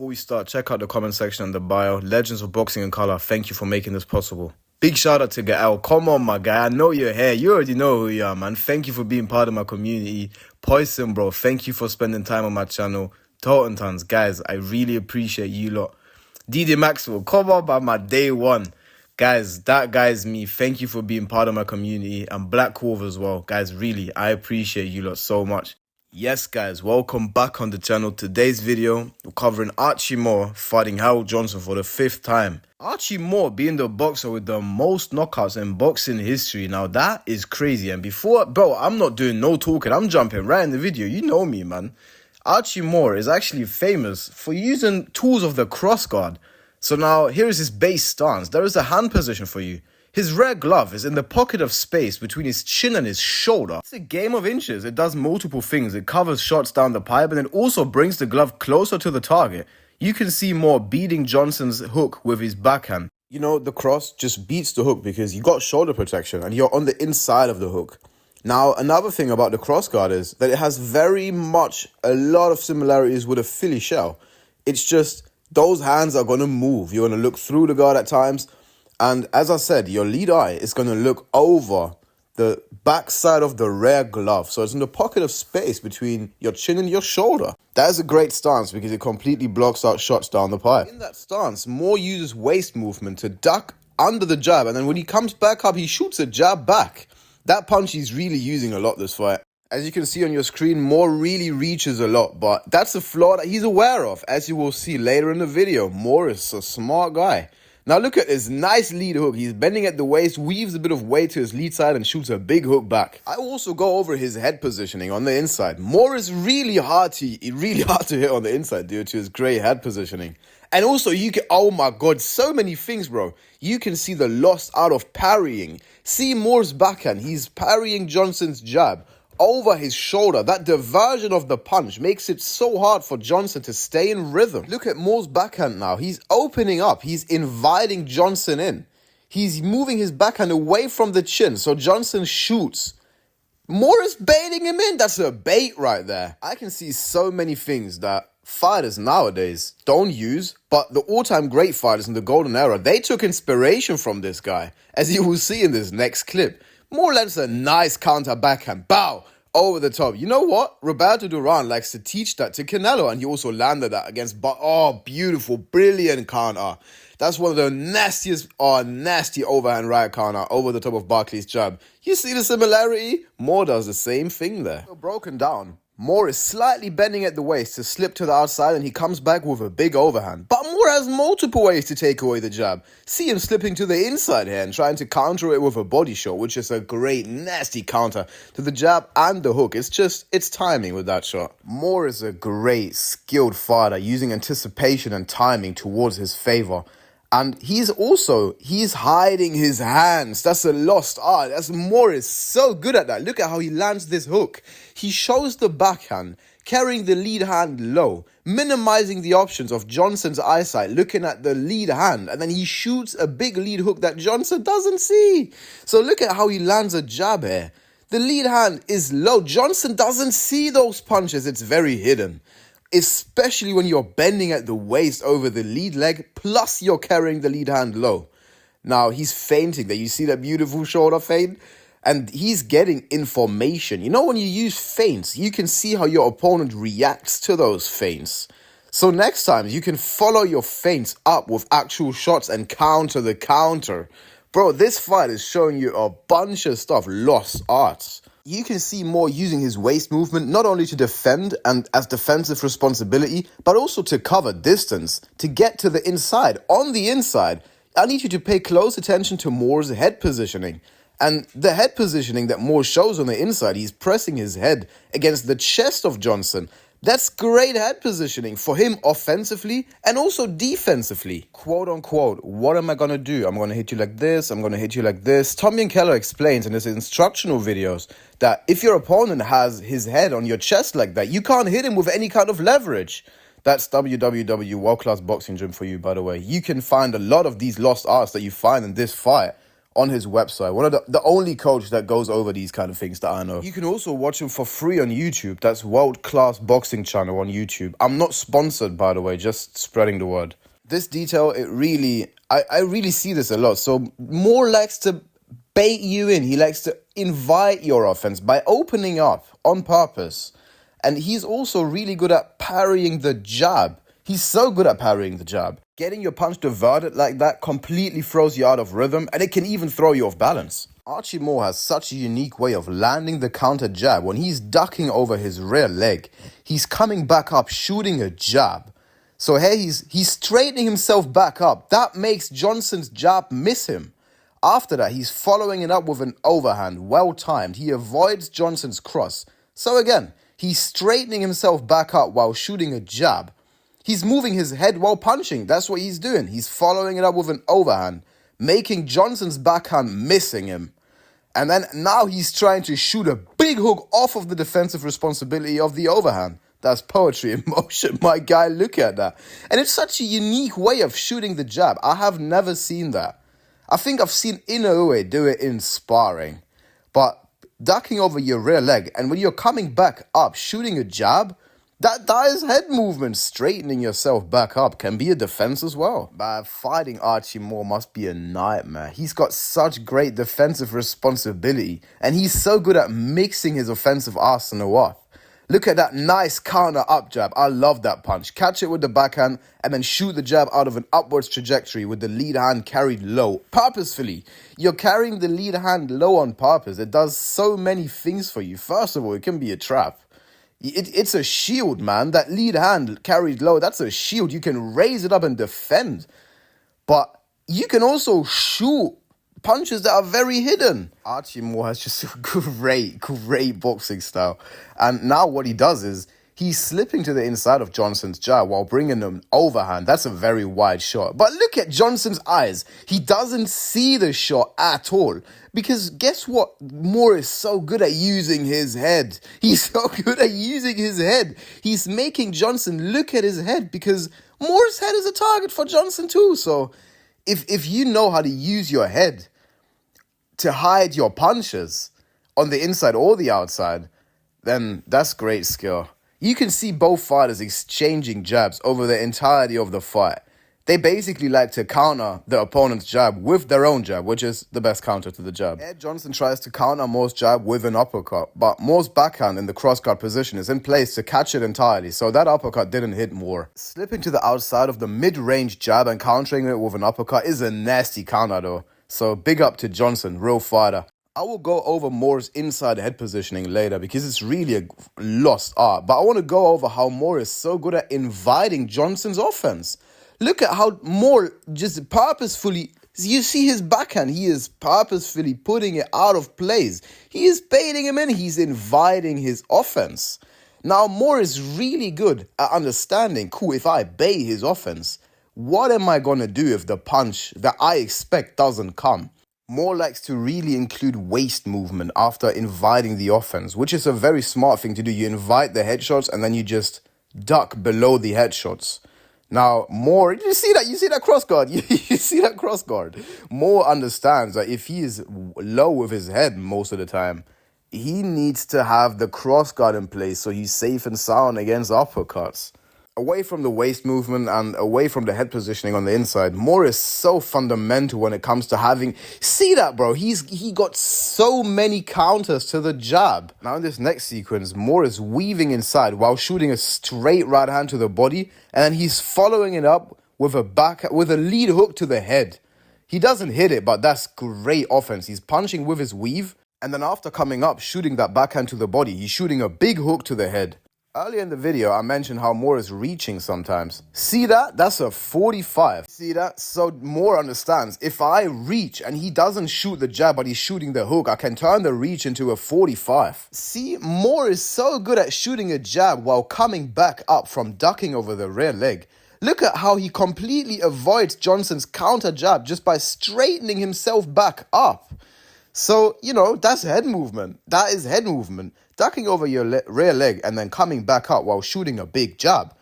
Before we start, check out the comment section and the bio. Legends of Boxing in Color, thank you for making this possible. Big shout out to Gael. Come on, my guy. I know you're here. You already know who you are, man. Thank you for being part of my community. Poison, bro. Thank you for spending time on my channel. Totentons, guys, I really appreciate you lot. DJ Maxwell, come on by my day one. Guys, that guy's me. Thank you for being part of my community. And Black Wolf as well. Guys, really, I appreciate you lot so much. Yes, guys, welcome back on the channel. Today's video, we're covering Archie Moore fighting Harold Johnson for the 5th time. Archie Moore being the boxer with the most knockouts in boxing history. Now, that is crazy. And before, bro, I'm not doing no talking. I'm jumping right in the video. You know me, man. Archie Moore is actually famous for using tools of the cross guard. So now, here is his base stance. There is a hand position for you. His rear glove is in the pocket of space between his chin and his shoulder. It's a game of inches. It does multiple things. It covers shots down the pipe and it also brings the glove closer to the target. You can see Moore beating Johnson's hook with his backhand. You know, the cross just beats the hook because you got shoulder protection and you're on the inside of the hook. Now, another thing about the cross guard is that it has very much a lot of similarities with a Philly shell. It's just those hands are going to move. You're going to look through the guard at times. And as I said, your lead eye is going to look over the backside of the rear glove. So it's in the pocket of space between your chin and your shoulder. That is a great stance because it completely blocks out shots down the pipe. In that stance, Moore uses waist movement to duck under the jab. And then when he comes back up, he shoots a jab back. That punch he's really using a lot this fight. As you can see on your screen, Moore really reaches a lot. But that's a flaw that he's aware of. As you will see later in the video, Moore is a smart guy. Now look at this nice lead hook. He's bending at the waist, weaves a bit of weight to his lead side and shoots a big hook back. I also go over his head positioning on the inside. Moore is really hard to hit on the inside due to his great head positioning. And also you can, oh my god, so many things, bro. You can see the loss out of parrying. See Moore's backhand. He's parrying Johnson's jab over his shoulder. That diversion of the punch makes it so hard for Johnson to stay in rhythm. Look at Moore's backhand now. He's opening up. He's inviting Johnson in. He's moving his backhand away from the chin so Johnson shoots. Moore is baiting him in. That's a bait right there. I can see so many things that fighters nowadays don't use, but the all-time great fighters in the golden era, they took inspiration from this guy, as you will see in this next clip. Moore lands a nice counter backhand, bow, over the top. You know what? Roberto Duran likes to teach that to Canelo, and he also landed that against, oh, beautiful, brilliant counter. That's one of the nastiest, nasty overhand right counter over the top of Barkley's jab. You see the similarity? Moore does the same thing there. Broken down. Moore is slightly bending at the waist to slip to the outside and he comes back with a big overhand. But Moore has multiple ways to take away the jab. See him slipping to the inside here and trying to counter it with a body shot, which is a great nasty counter to the jab and the hook. It's timing with that shot. Moore is a great skilled fighter using anticipation and timing towards his favor. And he's hiding his hands. That's a lost art. Moore is so good at that. Look at how he lands this hook. He shows the backhand, carrying the lead hand low, minimizing the options of Johnson's eyesight, looking at the lead hand, and then he shoots a big lead hook that Johnson doesn't see. So look at how he lands a jab here. The lead hand is low. Johnson doesn't see those punches. It's very hidden. Especially when you're bending at the waist over the lead leg, plus you're carrying the lead hand low. Now, he's feinting there. You see that beautiful shoulder feint? And he's getting information. You know, when you use feints, you can see how your opponent reacts to those feints. So next time, you can follow your feints up with actual shots and counter the counter. Bro, this fight is showing you a bunch of stuff, lost arts. You can see Moore using his waist movement not only to defend and as defensive responsibility, but also to cover distance, to get to the inside. On the inside, I need you to pay close attention to Moore's head positioning. And the head positioning that Moore shows on the inside, he's pressing his head against the chest of Johnson. That's great head positioning for him offensively and also defensively. Quote unquote, what am I going to do? I'm going to hit you like this. I'm going to hit you like this. Tommy and Keller explains in his instructional videos that if your opponent has his head on your chest like that, you can't hit him with any kind of leverage. That's www World Class Boxing Gym for you, by the way. You can find a lot of these lost arts that you find in this fight on his website. One of the only coach that goes over these kind of things that I know. You can also watch him for free on YouTube. That's World Class Boxing Channel on YouTube. I'm not sponsored, by the way, just spreading the word. This detail, I really see this a lot. So Moore likes to bait you in. He likes to invite your offense by opening up on purpose. And he's also really good at parrying the jab. He's so good at parrying the jab. Getting your punch diverted like that completely throws you out of rhythm, and it can even throw you off balance. Archie Moore has such a unique way of landing the counter jab. When he's ducking over his rear leg, he's coming back up, shooting a jab. So here he's straightening himself back up. That makes Johnson's jab miss him. After that, he's following it up with an overhand, well timed. He avoids Johnson's cross. So again, he's straightening himself back up while shooting a jab. He's moving his head while punching. That's what he's doing. He's following it up with an overhand, making Johnson's backhand missing him. And then now he's trying to shoot a big hook off of the defensive responsibility of the overhand. That's poetry in motion, my guy. Look at that. And it's such a unique way of shooting the jab. I have never seen that. I think I've seen Inoue do it in sparring. But ducking over your rear leg, and when you're coming back up, shooting a jab, that is head movement. Straightening yourself back up can be a defense as well. But fighting Archie Moore must be a nightmare. He's got such great defensive responsibility, and he's so good at mixing his offensive arsenal up. Look at that nice counter up jab. I love that punch. Catch it with the backhand and then shoot the jab out of an upwards trajectory with the lead hand carried low. Purposefully. You're carrying the lead hand low on purpose. It does so many things for you. First of all, it can be a trap. It's a shield, man. That lead hand carried low, that's a shield. You can raise it up and defend. But you can also shoot punches that are very hidden. Archie Moore has just a great boxing style. And now what he does is he's slipping to the inside of Johnson's jab while bringing an overhand. That's a very wide shot. But look at Johnson's eyes. He doesn't see the shot at all. Because guess what? Moore is so good at using his head. He's so good at using his head. He's making Johnson look at his head because Moore's head is a target for Johnson too. So if you know how to use your head to hide your punches on the inside or the outside, then that's great skill. You can see both fighters exchanging jabs over the entirety of the fight. They basically like to counter the opponent's jab with their own jab, which is the best counter to the jab. Ed Johnson tries to counter Moore's jab with an uppercut, but Moore's backhand in the crossguard position is in place to catch it entirely, so that uppercut didn't hit Moore. Slipping to the outside of the mid-range jab and countering it with an uppercut is a nasty counter though. So big up to Johnson, real fighter. I will go over Moore's inside head positioning later because it's really a lost art. But I want to go over how Moore is so good at inviting Johnson's offense. Look at how Moore just purposefully, you see his backhand, he is purposefully putting it out of place. He is baiting him in, he's inviting his offense. Now Moore is really good at understanding, cool, if I bait his offense, what am I going to do if the punch that I expect doesn't come? Moore likes to really include waist movement after inviting the offense, which is a very smart thing to do. You invite the headshots and then you just duck below the headshots. Now, Moore, you see that cross guard? You see that cross guard? Moore understands that if he is low with his head most of the time, he needs to have the cross guard in place so he's safe and sound against uppercuts. Away from the waist movement and away from the head positioning on the inside, Moore is so fundamental when it comes to having... See that, bro? He got so many counters to the jab. Now in this next sequence, Moore is weaving inside while shooting a straight right hand to the body, and then he's following it up with a lead hook to the head. He doesn't hit it, but that's great offense. He's punching with his weave, and then after coming up, shooting that backhand to the body, he's shooting a big hook to the head. Earlier in the video, I mentioned how Moore is reaching sometimes. See that? That's a 45. See that? So Moore understands, if I reach and he doesn't shoot the jab, but he's shooting the hook, I can turn the reach into a 45. See, Moore is so good at shooting a jab while coming back up from ducking over the rear leg. Look at how he completely avoids Johnson's counter jab just by straightening himself back up. So, that's head movement. That is head movement. Ducking over your rear leg and then coming back up while shooting a big jab.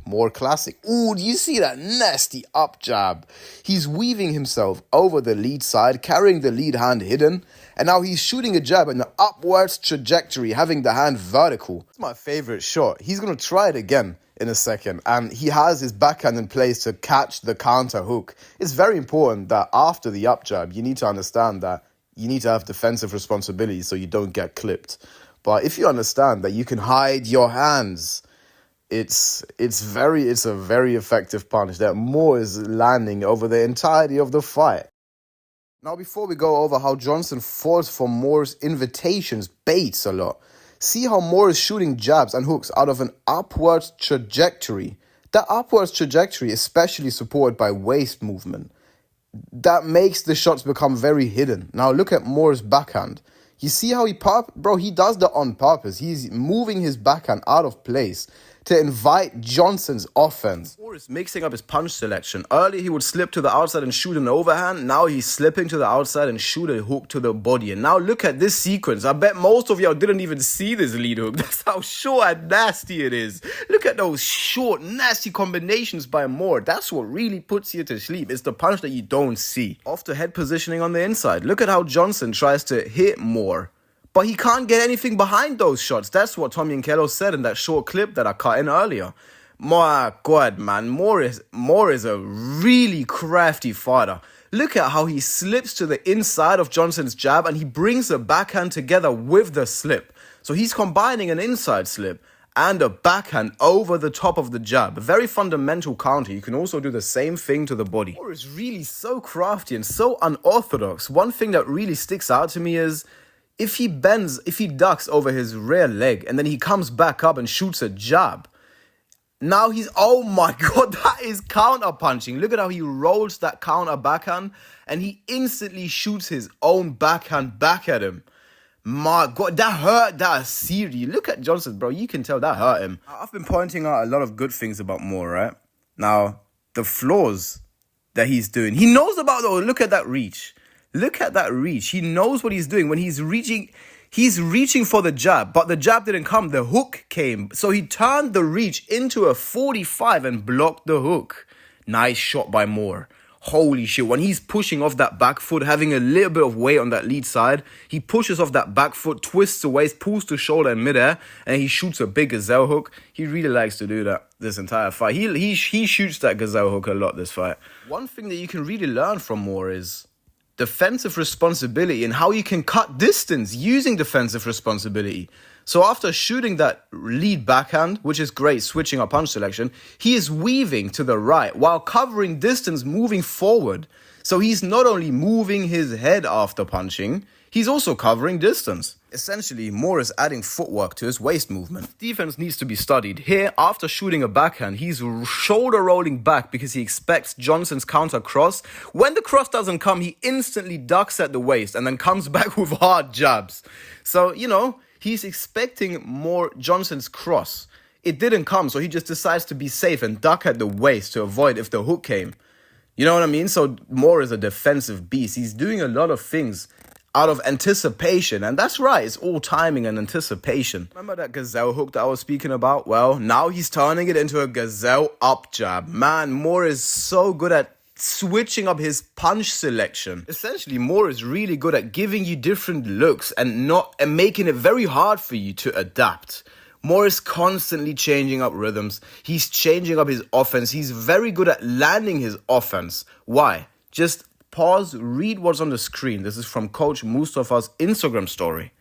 More classic. Ooh, do you see that nasty up jab? He's weaving himself over the lead side, carrying the lead hand hidden, and now he's shooting a jab in an upwards trajectory, having the hand vertical. It's my favorite shot. He's going to try it again in a second, and he has his backhand in place to catch the counter hook. It's very important that after the up jab, you need to understand that you need to have defensive responsibility so you don't get clipped. But if you understand that you can hide your hands, it's a very effective punch that Moore is landing over the entirety of the fight. Now, before we go over how Johnson falls for Moore's invitations, baits a lot, see how Moore is shooting jabs and hooks out of an upwards trajectory. That upwards trajectory is specially supported by waist movement. That makes the shots become very hidden. Now look at Moore's backhand. You see how he does that on purpose. He's moving his backhand out of place to invite Johnson's offense. Moore is mixing up his punch selection. Earlier, he would slip to the outside and shoot an overhand. Now he's slipping to the outside and shoot a hook to the body. And now look at this sequence. I bet most of y'all didn't even see this lead hook. That's how short and nasty it is. Look at those short, nasty combinations by Moore. That's what really puts you to sleep. It's the punch that you don't see. Off to head positioning on the inside. Look at how Johnson tries to hit Moore, but he can't get anything behind those shots. That's what Tommy and Kello said in that short clip that I cut in earlier. My God, man. Moore is a really crafty fighter. Look at how he slips to the inside of Johnson's jab and he brings the backhand together with the slip. So he's combining an inside slip and a backhand over the top of the jab. A very fundamental counter. You can also do the same thing to the body. Moore is really so crafty and so unorthodox. One thing that really sticks out to me is if he ducks over his rear leg and then he comes back up and shoots a jab. Now oh my God, that is counter punching. Look at how he rolls that counter backhand and he instantly shoots his own backhand back at him. My God, that hurt that seriously. Look at Johnson, bro. You can tell that hurt him. I've been pointing out a lot of good things about Moore, right? Now, the flaws that he's doing. He knows about those. Look at that reach. Look at that reach. He knows what he's doing. When he's reaching for the jab, but the jab didn't come. The hook came. So he turned the reach into a 45 and blocked the hook. Nice shot by Moore. Holy shit. When he's pushing off that back foot, having a little bit of weight on that lead side, he pushes off that back foot, twists the waist, pulls the shoulder in midair, and he shoots a big gazelle hook. He really likes to do that this entire fight. He shoots that gazelle hook a lot this fight. One thing that you can really learn from Moore is defensive responsibility and how you can cut distance using defensive responsibility. So after shooting that lead backhand, which is great, switching up punch selection, he is weaving to the right while covering distance moving forward. So he's not only moving his head after punching, he's also covering distance. Essentially, Moore is adding footwork to his waist movement. Defense needs to be studied. Here, after shooting a backhand, he's shoulder rolling back because he expects Johnson's counter cross. When the cross doesn't come, he instantly ducks at the waist and then comes back with hard jabs. So, he's expecting more Johnson's cross. It didn't come, so he just decides to be safe and duck at the waist to avoid if the hook came. You know what I mean? So Moore is a defensive beast. He's doing a lot of things out of anticipation. And that's right, it's all timing and anticipation. Remember that gazelle hook that I was speaking about? Well, now he's turning it into a gazelle up jab. Man, Moore is so good at switching up his punch selection. Essentially, Moore is really good at giving you different looks and making it very hard for you to adapt. Moore is constantly changing up rhythms. He's changing up his offense. He's very good at landing his offense. Why? Just pause, read what's on the screen. This is from Coach Mustafa's Instagram story.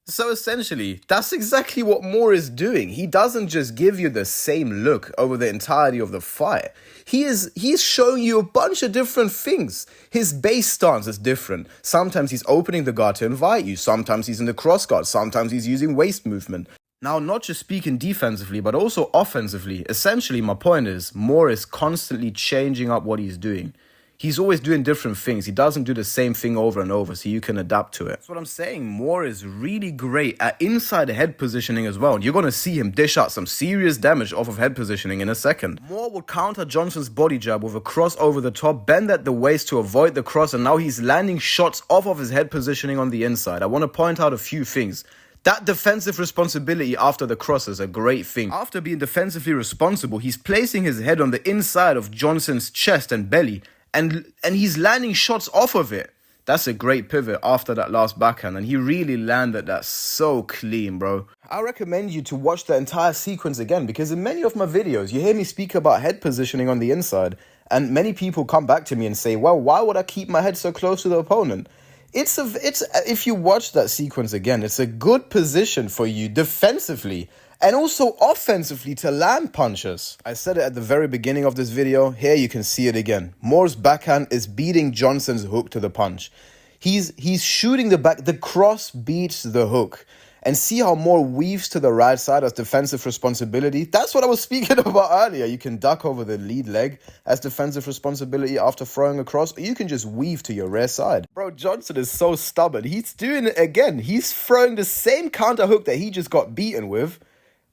So essentially, that's exactly what Moore is doing. He doesn't just give you the same look over the entirety of the fight. He's showing you a bunch of different things. His base stance is different. Sometimes he's opening the guard to invite you. Sometimes he's in the cross guard. Sometimes he's using waist movement. Now, not just speaking defensively, but also offensively. Essentially, my point is, Moore is constantly changing up what he's doing. He's always doing different things. He doesn't do the same thing over and over, so you can adapt to it. That's what I'm saying. Moore is really great at inside head positioning as well. You're going to see him dish out some serious damage off of head positioning in a second. Moore would counter Johnson's body jab with a cross over the top, bend at the waist to avoid the cross, and now he's landing shots off of his head positioning on the inside. I want to point out a few things. That defensive responsibility after the cross is a great thing. After being defensively responsible, he's placing his head on the inside of Johnson's chest and belly, and he's landing shots off of it. That's a great pivot after that last backhand, and he really landed that so clean, bro. I recommend you to watch the entire sequence again, because in many of my videos, you hear me speak about head positioning on the inside, and many people come back to me and say, well, why would I keep my head so close to the opponent? If you watch that sequence again, it's a good position for you defensively and also offensively to land punches. I said it at the very beginning of this video. Here you can see it again. Moore's backhand is beating Johnson's hook to the punch. He's shooting the back. The cross beats the hook. And see how Moore weaves to the right side as defensive responsibility? That's what I was speaking about earlier. You can duck over the lead leg as defensive responsibility after throwing across, or you can just weave to your rear side. Bro, Johnson is so stubborn. He's doing it again. He's throwing the same counter hook that he just got beaten with,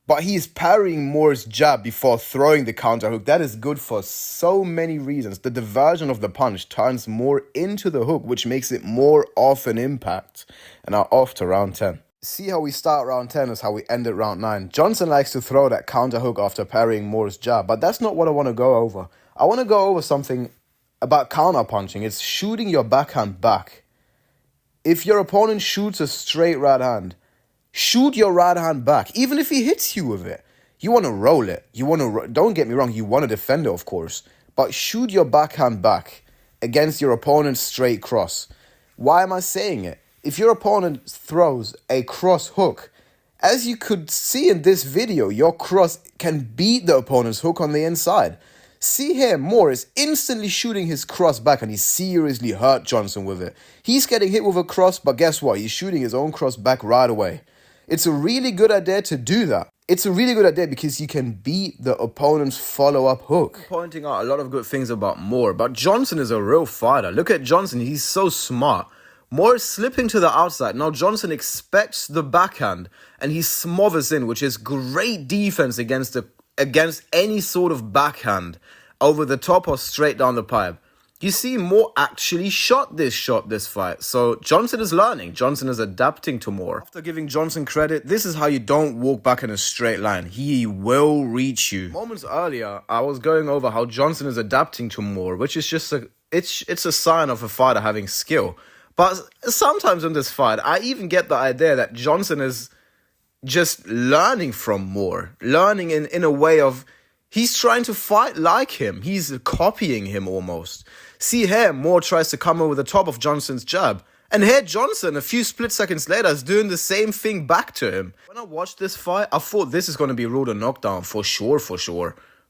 but he's parrying Moore's jab before throwing the counter hook. That is good for so many reasons. The diversion of the punch turns Moore into the hook, which makes it more of an impact. And now off to round 10. See how we start round 10 is how we end at round 9. Johnson likes to throw that counter hook after parrying Moore's jab, but that's not what I want to go over. I want to go over something about counter punching. It's shooting your backhand back. If your opponent shoots a straight right hand, shoot your right hand back, even if he hits you with it. You want to roll it. Don't get me wrong, you want to defend it, of course, but shoot your backhand back against your opponent's straight cross. Why am I saying it? If your opponent throws a cross hook, as you could see in this video, your cross can beat the opponent's hook on the inside. See here, Moore is instantly shooting his cross back, and he seriously hurt Johnson with it. He's getting hit with a cross, but guess what? He's shooting his own cross back right away. It's a really good idea to do that. It's a really good idea because you can beat the opponent's follow-up hook. Pointing out a lot of good things about Moore, but Johnson is a real fighter. Look at Johnson, he's so smart. Moore is slipping to the outside. Now Johnson expects the backhand and he smothers in, which is great defense against any sort of backhand over the top or straight down the pipe. You see, Moore actually shot this fight. So Johnson is learning. Johnson is adapting to Moore. After giving Johnson credit, this is how you don't walk back in a straight line. He will reach you. Moments earlier, I was going over how Johnson is adapting to Moore, which is just it's a sign of a fighter having skill. But sometimes in this fight, I even get the idea that Johnson is just learning from Moore. Learning in a way of, he's trying to fight like him. He's copying him almost. See here, Moore tries to come over the top of Johnson's jab. And here Johnson, a few split seconds later, is doing the same thing back to him. When I watched this fight, I thought this is going to be ruled a knockdown for sure.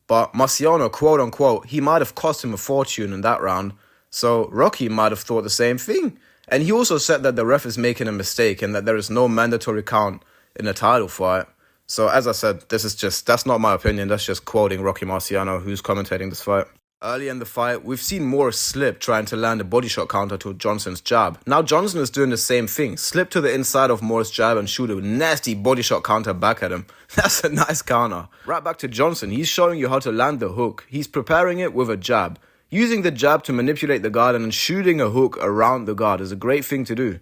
But Marciano, quote unquote, he might have cost him a fortune in that round. So Rocky might have thought the same thing. And he also said that the ref is making a mistake and that there is no mandatory count in a title fight. So as I said, that's not my opinion. That's just quoting Rocky Marciano, who's commentating this fight. Early in the fight, we've seen Moore slip trying to land a body shot counter to Johnson's jab. Now Johnson is doing the same thing. Slip to the inside of Moore's jab and shoot a nasty body shot counter back at him. That's a nice counter. Right back to Johnson. He's showing you how to land the hook. He's preparing it with a jab. Using the jab to manipulate the guard and then shooting a hook around the guard is a great thing to do.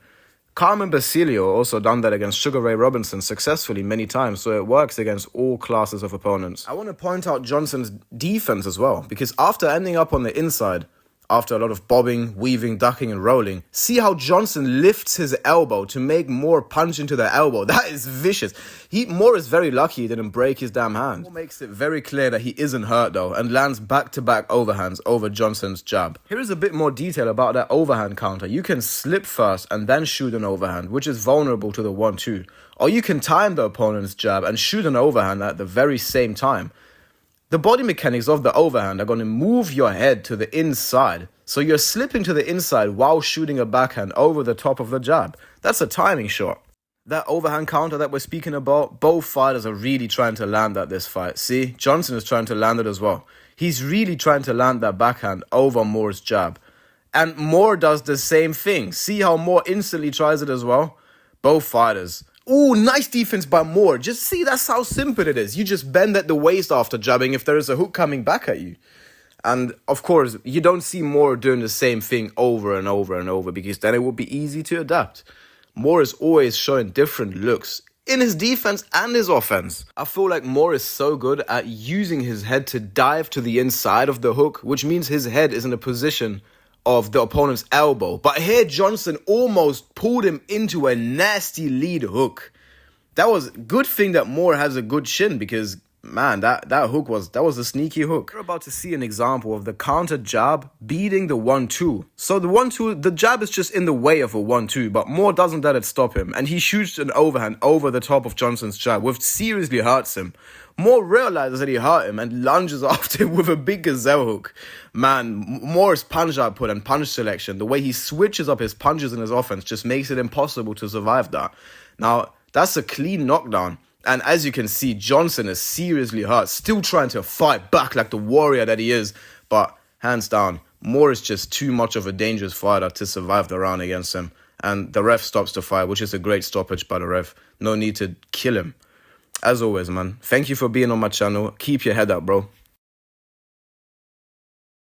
Carmen Basilio also done that against Sugar Ray Robinson successfully many times, so it works against all classes of opponents. I want to point out Johnson's defense as well, because after ending up on the inside, after a lot of bobbing, weaving, ducking and rolling, see how Johnson lifts his elbow to make Moore punch into the elbow. That is vicious. Moore is very lucky he didn't break his damn hand. Moore makes it very clear that he isn't hurt though and lands back-to-back overhands over Johnson's jab. Here is a bit more detail about that overhand counter. You can slip first and then shoot an overhand, which is vulnerable to the 1-2. Or you can time the opponent's jab and shoot an overhand at the very same time. The body mechanics of the overhand are going to move your head to the inside. So you're slipping to the inside while shooting a backhand over the top of the jab. That's a timing shot. That overhand counter that we're speaking about, both fighters are really trying to land that this fight. See, Johnson is trying to land it as well. He's really trying to land that backhand over Moore's jab. And Moore does the same thing. See how Moore instantly tries it as well? Both fighters. Ooh, nice defense by Moore. Just see, that's how simple it is. You just bend at the waist after jabbing if there is a hook coming back at you. And of course, you don't see Moore doing the same thing over and over and over because then it would be easy to adapt. Morris always showing different looks in his defense and his offense. I feel like Moore is so good at using his head to dive to the inside of the hook, which means his head is in a position of the opponent's elbow. But here Johnson almost pulled him into a nasty lead hook. That was a good thing that Moore has a good shin, because man, that hook was a sneaky hook. We're about to see an example of the counter jab beating the 1-2. So the 1-2, the jab is just in the way of a 1-2, but Moore doesn't let it stop him, and he shoots an overhand over the top of Johnson's jab, which seriously hurts him. Moore realizes that he hurt him and lunges after him with a big gazelle hook. Man, Moore's punch output and punch selection, the way he switches up his punches in his offense, just makes it impossible to survive that. Now, that's a clean knockdown. And as you can see, Johnson is seriously hurt, still trying to fight back like the warrior that he is. But hands down, Moore is just too much of a dangerous fighter to survive the round against him. And the ref stops the fight, which is a great stoppage by the ref. No need to kill him. As always, man, thank you for being on my channel. Keep your head up, bro.